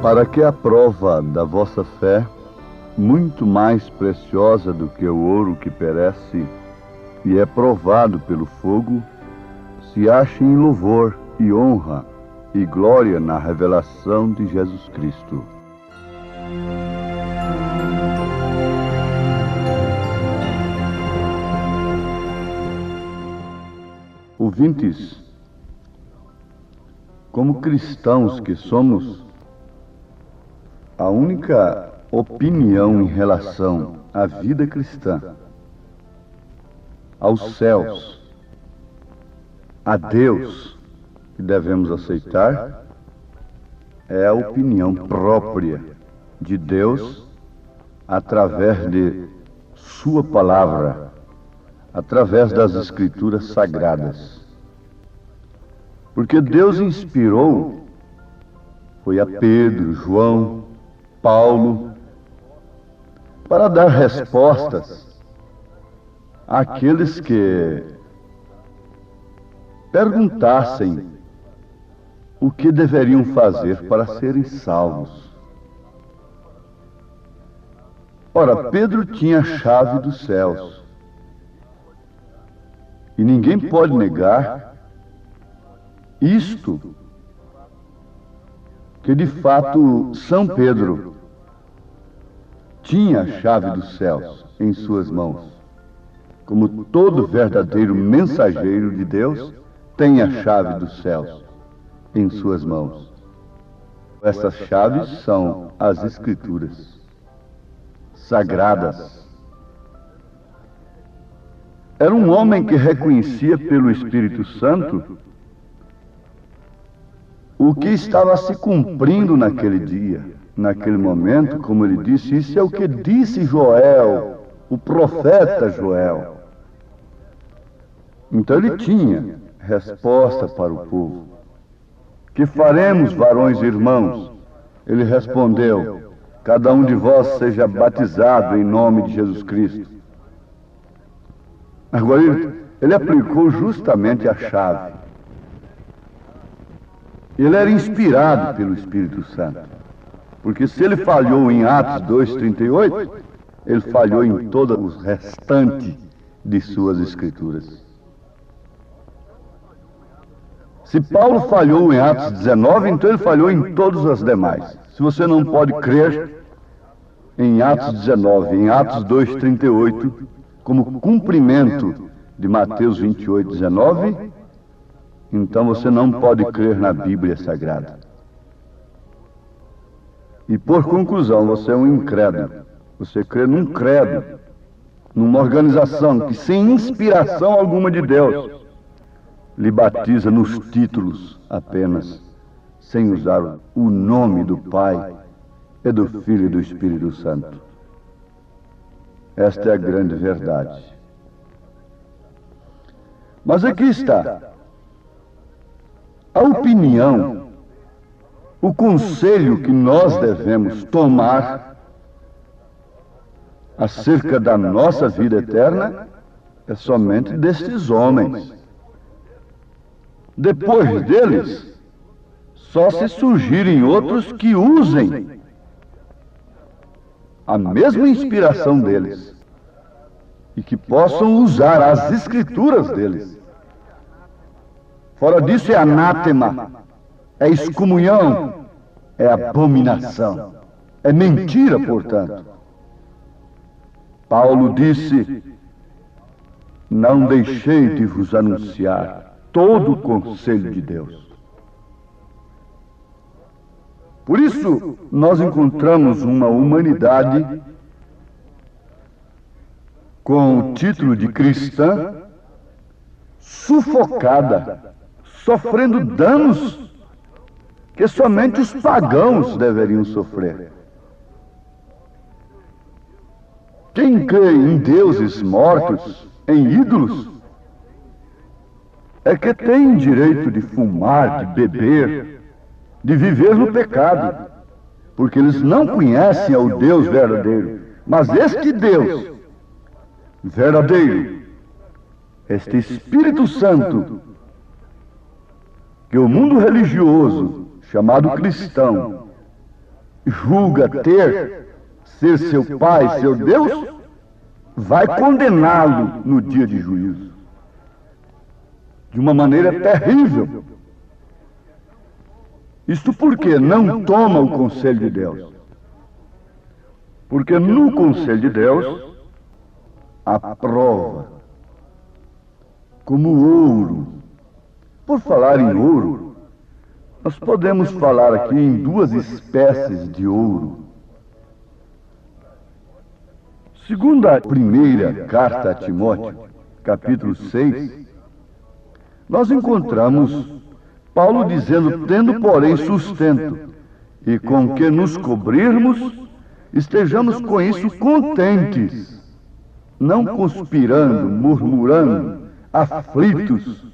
Para que a prova da vossa fé, muito mais preciosa do que o ouro que perece e é provado pelo fogo, se ache em louvor e honra e glória na revelação de Jesus Cristo. Ouvintes, como cristãos que somos, a única opinião em relação à vida cristã, aos céus, a Deus que devemos aceitar é a opinião própria de Deus através de Sua palavra, através das Escrituras Sagradas. Porque Deus inspirou, foi a Pedro, João, Paulo, para dar respostas àqueles que perguntassem o que deveriam fazer para serem salvos. Ora, Pedro tinha a chave dos céus. E ninguém pode negar isto, que de fato São Pedro tinha a chave dos céus em suas mãos. Como todo verdadeiro mensageiro de Deus tem a chave dos céus em suas mãos. Essas chaves são as Escrituras Sagradas. Era um homem que reconhecia pelo Espírito Santo o que estava se cumprindo naquele dia, naquele momento, como ele disse, isso é o que disse Joel, o profeta Joel. Então ele tinha resposta para o povo. Que faremos, varões e irmãos? Ele respondeu: cada um de vós seja batizado em nome de Jesus Cristo. Agora ele aplicou justamente a chave. Ele era inspirado pelo Espírito Santo. Porque se ele falhou em Atos 2:38, ele falhou em todo o restante de suas Escrituras. Se Paulo falhou em Atos 19, então ele falhou em todas as demais. Se você não pode crer em Atos 19, em Atos 2:38, como cumprimento de Mateus 28:19, então você não pode crer na Bíblia Sagrada. E por conclusão, você é um incrédulo. Você crê num credo, numa organização que sem inspiração alguma de Deus lhe batiza nos títulos apenas, sem usar o nome do Pai e do Filho e do Espírito Santo. Esta é a grande verdade. Mas aqui está a opinião, o conselho que nós devemos tomar acerca da nossa vida eterna é somente destes homens. Depois deles, só se surgirem outros que usem a mesma inspiração deles e que possam usar as Escrituras deles. Fora disso é anátema, é excomunhão, é abominação, é mentira, portanto. Paulo disse: não deixei de vos anunciar todo o conselho de Deus. Por isso, nós encontramos uma humanidade com o título de cristã sufocada, sofrendo danos que somente os pagãos deveriam sofrer. Quem crê em deuses mortos, em ídolos, é que tem direito de fumar, de beber, de viver no pecado, porque eles não conhecem ao Deus verdadeiro. Mas este Deus verdadeiro, este Espírito Santo, que o mundo religioso, chamado cristão, julga ser seu pai, seu Deus, vai condená-lo no dia de juízo. De uma maneira terrível. Isto porque não toma o conselho de Deus. Porque no conselho de Deus, a prova, como ouro. Por falar em ouro, nós podemos falar aqui em duas espécies de ouro. Segundo a primeira carta a Timóteo, capítulo 6, nós encontramos Paulo dizendo: tendo, porém, sustento, e com que nos cobrirmos, estejamos com isso contentes, não conspirando, murmurando, aflitos.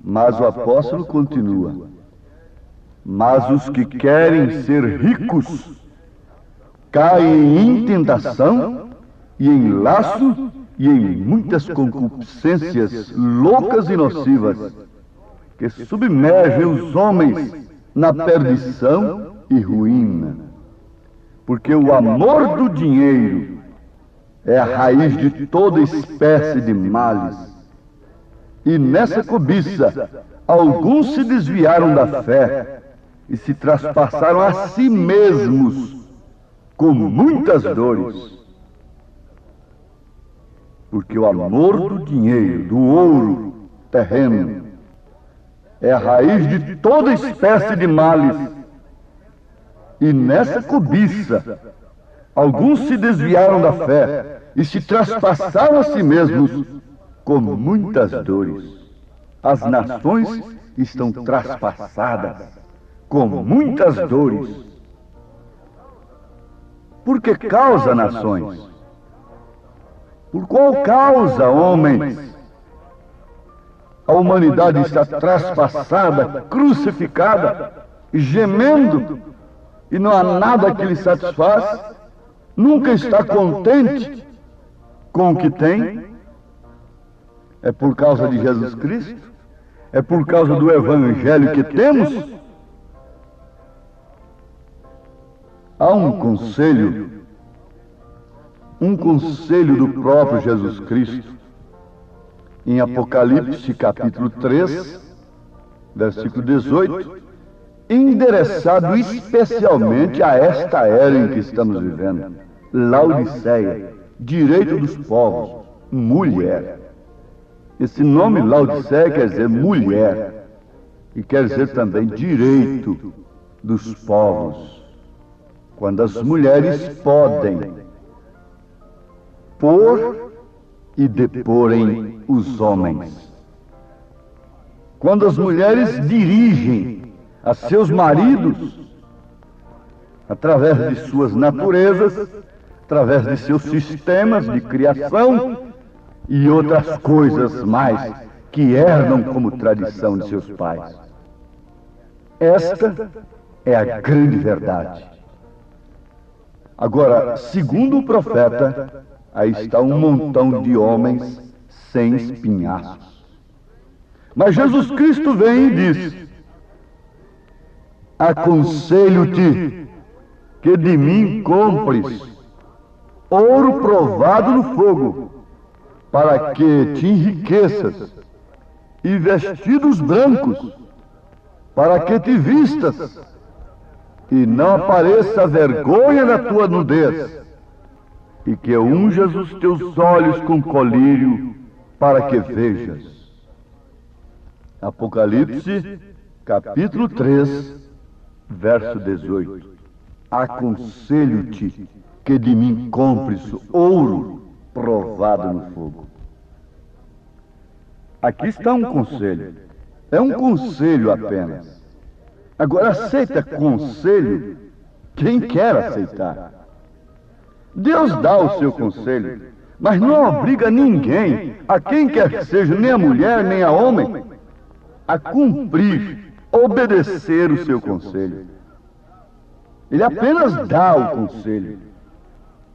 Mas o apóstolo continua: mas os que querem ser ricos caem em tentação e em laço e em muitas concupiscências loucas e nocivas, que submergem os homens na perdição e ruína. Porque o amor do dinheiro é a raiz de toda espécie de males. E nessa cobiça, alguns se desviaram da fé e se traspassaram a si mesmos com muitas dores. Porque o amor do dinheiro, do ouro terreno, é a raiz de toda espécie de males. E nessa cobiça, alguns se desviaram da fé e se traspassaram a si mesmos com muitas dores. As nações estão traspassadas com muitas dores. Por que causa, nações? Por qual causa, homens? A humanidade está traspassada, crucificada, gemendo, e não há nada que lhe satisfaz, nunca está contente com o que tem. É por causa de Jesus Cristo? É por causa do Evangelho que temos? Há um conselho do próprio Jesus Cristo, em Apocalipse capítulo 3, versículo 18, endereçado especialmente a esta era em que estamos vivendo. Laodiceia, direito dos povos, mulher. Esse nome Laodiceia quer dizer mulher, e quer dizer também direito dos povos. Quando as mulheres podem pôr e deporem os homens. Quando as mulheres dirigem a seus maridos, através de suas naturezas, através de seus sistemas de criação e outras coisas mais que herdam como tradição de seus pais. Esta é a grande verdade. Agora, segundo o profeta, aí está um montão de homens sem espinhaços. Mas Jesus Cristo vem e diz: aconselho-te que de mim compres ouro provado no fogo, para que te enriqueças, e vestidos brancos, para que te vistas, e não apareça vergonha na tua nudez, e que unjas os teus olhos com colírio, para que vejas. Apocalipse, capítulo 3, verso 18. Aconselho-te que de mim compres ouro provado no fogo. Aqui está um conselho. É um conselho apenas. Agora, aceita conselho quem quer aceitar. Deus dá o seu conselho, mas não obriga ninguém, a quem quer que seja, nem a mulher, nem a homem, a cumprir, obedecer o seu conselho. Ele apenas dá o conselho.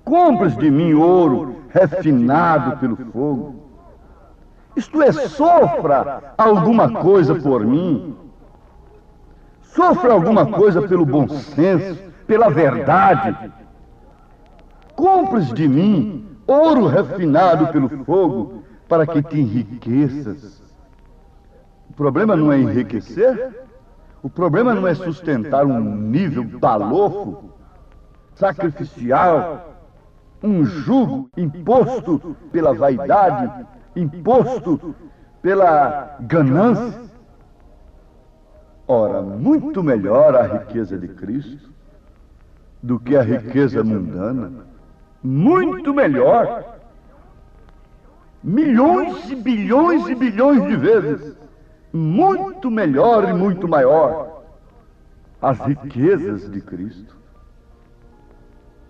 Compres de mim ouro refinado pelo fogo. Isto é, sofra alguma coisa por mim. Sofra alguma coisa pelo bom senso, pela verdade. Compres de mim ouro refinado pelo fogo, para que te enriqueças. O problema não é enriquecer, o problema não é sustentar um nível balofo, sacrificial, um jugo imposto pela vaidade, imposto pela ganância. Ora, muito melhor a riqueza de Cristo do que a riqueza mundana. Muito melhor. Milhões e bilhões de vezes. Muito melhor e muito maior. As riquezas de Cristo.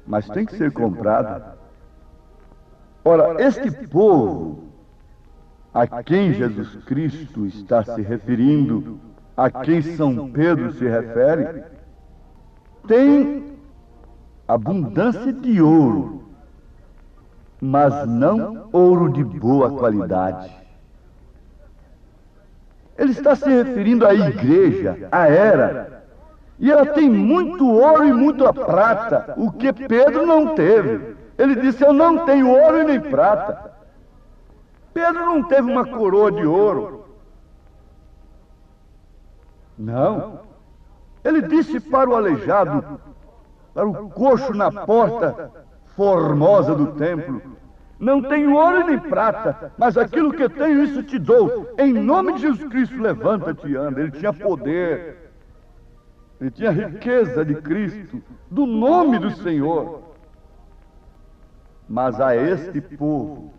Mas tem que ser comprada. Ora, este povo a quem Jesus Cristo está se referindo, a quem São Pedro se refere, tem abundância de ouro, mas não ouro de boa qualidade. Ele está se referindo à igreja, à era, e ela tem muito ouro e muita prata, o que Pedro não teve. Ele disse: eu não tenho ouro e nem prata. Pedro não teve uma coroa de ouro. Não. Ele disse para o aleijado, para o coxo na porta formosa do templo: não tenho ouro e nem prata, mas aquilo que tenho, isso te dou. Em nome de Jesus Cristo, levanta-te e anda. Ele tinha poder, ele tinha riqueza de Cristo, do nome do Senhor. Mas a este povo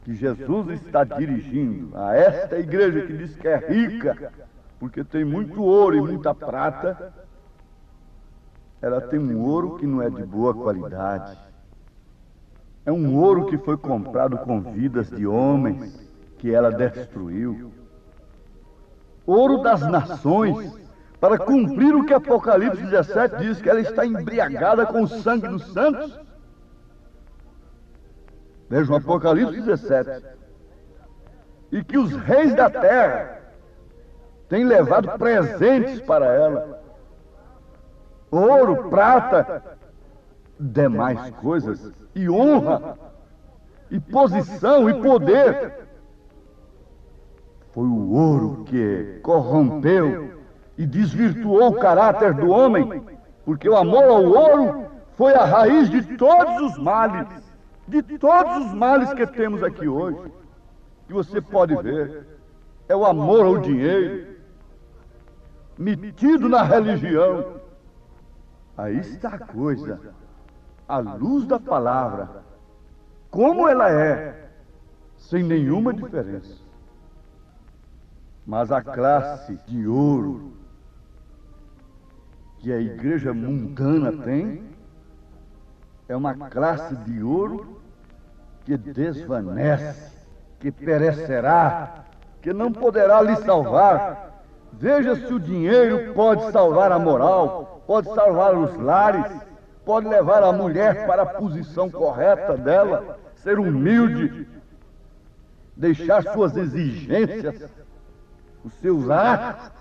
que Jesus está dirigindo, a esta igreja que diz que é rica, porque tem muito ouro e muita prata, ela tem um ouro que não é de boa qualidade. É um ouro que foi comprado com vidas de homens que ela destruiu. Ouro das nações, para cumprir o que Apocalipse 17 diz, que ela está embriagada com o sangue dos santos. Vejam Apocalipse 17. E que os reis da terra têm levado presentes para ela. Ouro, prata, demais coisas, e honra, e posição, e poder. Foi o ouro que corrompeu e desvirtuou o caráter do homem, porque o amor ao ouro foi a raiz de todos os males, que temos aqui hoje, que você pode ver. É o amor ao dinheiro, metido na religião. Aí está a coisa, à luz da palavra, como ela é, sem nenhuma diferença. Mas a classe de ouro que a igreja mundana tem é uma classe de ouro que desvanece, que perecerá, que não poderá lhe salvar. Veja se o dinheiro pode salvar a moral, pode salvar os lares, pode levar a mulher para a posição correta dela, ser humilde, deixar suas exigências, os seus atos,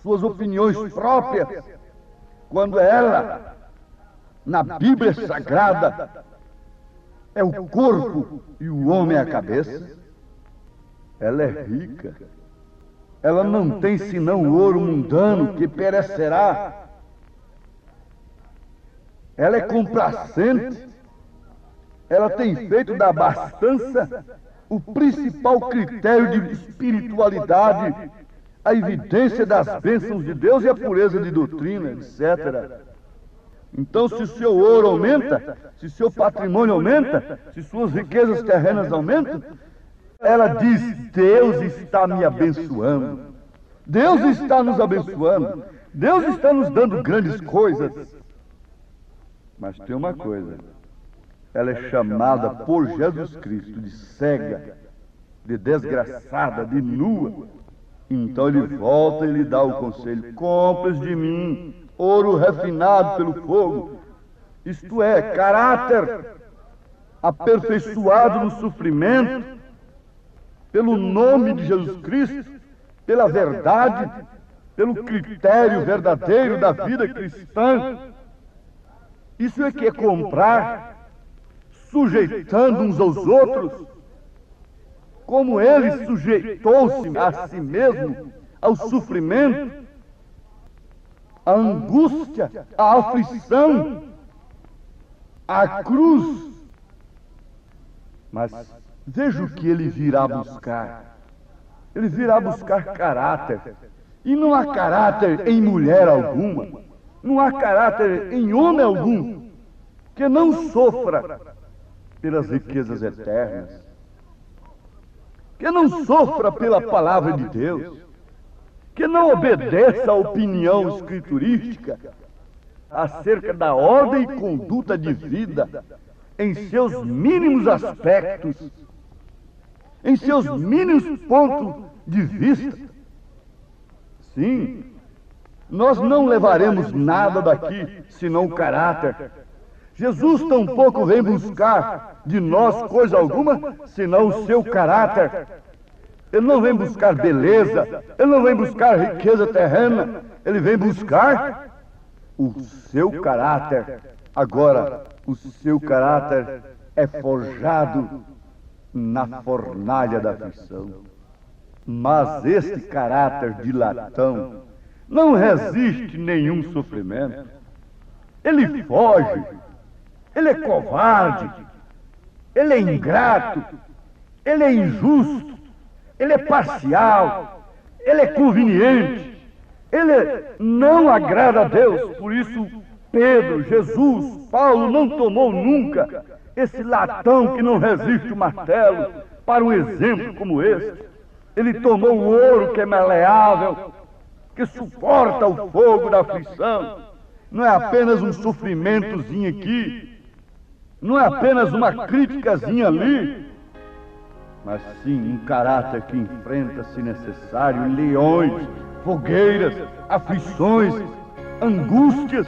suas opiniões próprias, quando ela, na Bíblia Sagrada, é o corpo e o homem é a cabeça. Ela é rica. Ela não tem senão o ouro mundano que perecerá. Ela é complacente. Ela tem feito da abastança o principal critério de espiritualidade, a evidência das bênçãos de Deus e a pureza de doutrina, etc. Então, se o seu ouro aumenta, se o seu patrimônio aumenta, se suas riquezas terrenas aumentam, ela diz: Deus está me abençoando, Deus está nos abençoando, Deus está nos dando grandes coisas. Mas tem uma coisa: ela é chamada por Jesus Cristo de cega, de desgraçada, de nua. Então ele volta e lhe dá o conselho: compres de mim ouro refinado pelo fogo, isto é, caráter aperfeiçoado no sofrimento, pelo nome de Jesus Cristo, pela verdade, pelo critério verdadeiro da vida cristã. Isso é que é comprar, sujeitando uns aos outros, como ele sujeitou-se a si mesmo ao sofrimento, à angústia, à aflição, à cruz. Mas veja o que ele virá buscar. Ele virá buscar caráter. E não há caráter em mulher alguma, não há caráter em homem algum que não sofra pelas riquezas eternas, que não sofra pela palavra de Deus, que não obedeça à opinião escriturística acerca da ordem e conduta de vida em seus mínimos aspectos, em seus mínimos pontos de vista. Sim, nós não levaremos nada daqui senão o caráter. Jesus tampouco vem buscar de nós coisa alguma senão o seu caráter. Ele não vem buscar beleza, ele não vem buscar riqueza terrena, ele vem buscar o seu caráter. Agora, o seu caráter é forjado na fornalha da aflição. Mas este caráter de latão não resiste nenhum sofrimento. Ele foge, ele é covarde, ele é ingrato, ele é injusto, ele é parcial, ele é conveniente, ele não agrada a Deus. Por isso, Pedro, Jesus, Paulo não tomou nunca esse latão que não resiste o martelo para um exemplo como este. Ele tomou o ouro que é maleável, que suporta o fogo da aflição. Não é apenas um sofrimentozinho aqui, não é apenas uma criticazinha ali, mas sim um caráter que enfrenta, se necessário, leões, fogueiras, aflições, angústias,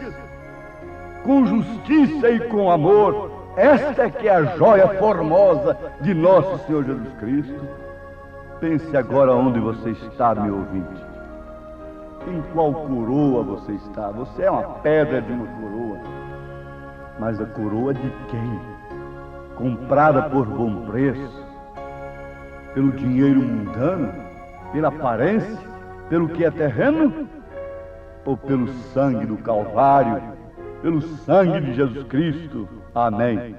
com justiça e com amor. Esta é que é a joia formosa de nosso Senhor Jesus Cristo. Pense agora onde você está, meu ouvinte. Em qual coroa você está? Você é uma pedra de uma coroa. Mas a coroa de quem? Comprada por bom preço? Pelo dinheiro mundano? Pela aparência? Pelo que é terreno? Ou pelo sangue do Calvário? Pelo sangue de Jesus Cristo? Amém.